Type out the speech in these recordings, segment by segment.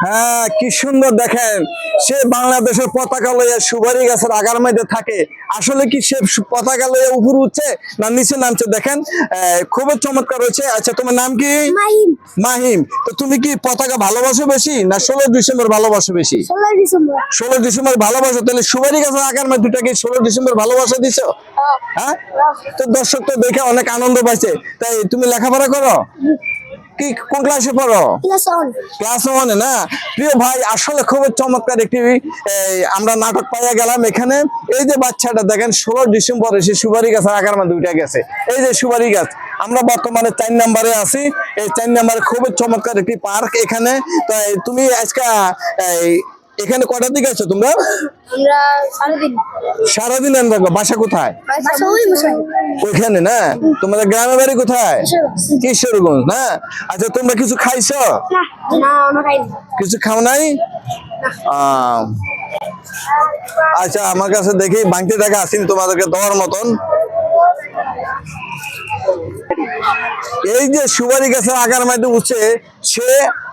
হ্যাঁ, কি সুন্দর দেখেন, সে বাংলাদেশের পতাকা লইয়া সুপারি গাছের আগার মধ্যে থাকে। আসলে কি সে পতাকা লইয়া উপরে উঠছে না নিচে নামছে? দেখেন খুবই চমৎকার হয়েছে। আচ্ছা, তোমার নাম কি? মাহিম। মাহিম। তো তুমি কি পতাকা ভালোবাসো বেশি না 16 ডিসেম্বর ভালোবাসো বেশি? 16 ডিসেম্বর। 16 ডিসেম্বর ভালোবাসো, তাহলে সুপারি গাছের আগার মধ্যে দুটাকে 16 ডিসেম্বর ভালোবাসা দিছো? হ্যাঁ, তো দর্শক তো দেখে অনেক আনন্দ পাইছে। তাই তুমি লেখাপড়া করো? কি কোন ক্লাসে পড়ো? ক্লাস 1 না? প্রিয় ভাই, আসলে খুব চমৎকার একটি আমরা নাটক পাইয়া গেলাম এখানে। এই যে বাচ্চাটা দেখেন 16 ডিসেম্বর এসে সুপারি গাছের আগার মধ্যে উঠে গেছে। এই যে সুপারি গাছ, আমরা বর্তমানে 4 নম্বরে আছি। এই 4 নম্বরে খুব চমৎকার একটি পার্ক এখানে। তাই তুমি আজকে এখানে কটার দিকে আছো তোমরা? আমরা সারাদিন। সারাদিন বাসা কোথায়? ওইখানে না? তোমাদের গ্রামের বাড়ি কোথায়? কিশোরগঞ্জ না? আচ্ছা, তোমরা কিছু খাইছো? না, আমরা খাইনি। কিছু খাও নাই? আচ্ছা, আমার কাছে দেখি বাংতি টাকা আসেনি তোমাদেরকে দেওয়ার মতন। এই যে সুপারি গাছের আগার মধ্যে উঠছে, সে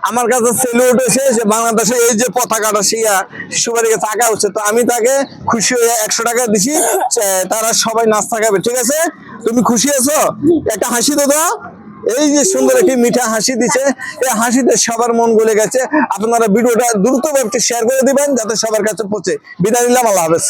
আমার কাছে সেলে উঠেছে যে বাংলাদেশে এই যে পতাকাটা শিয়া সুপারি গাছ আগা উঠছে। তো আমি তাকে খুশি হয়ে 100 টাকা দিছি, তারা সবাই নাস্তা খাবে। ঠিক আছে, তুমি খুশি আছো? একটা হাসি তো দাও। এই যে সুন্দর একটি মিঠা হাসি দিচ্ছে, এই হাসিতে সবার মন গলে গেছে। আপনারা ভিডিওটা দ্রুত শেয়ার করে দিবেন যাতে সবার কাছে পৌঁছে। বিদায় নিলাম, আল্লাহ হাফেজ।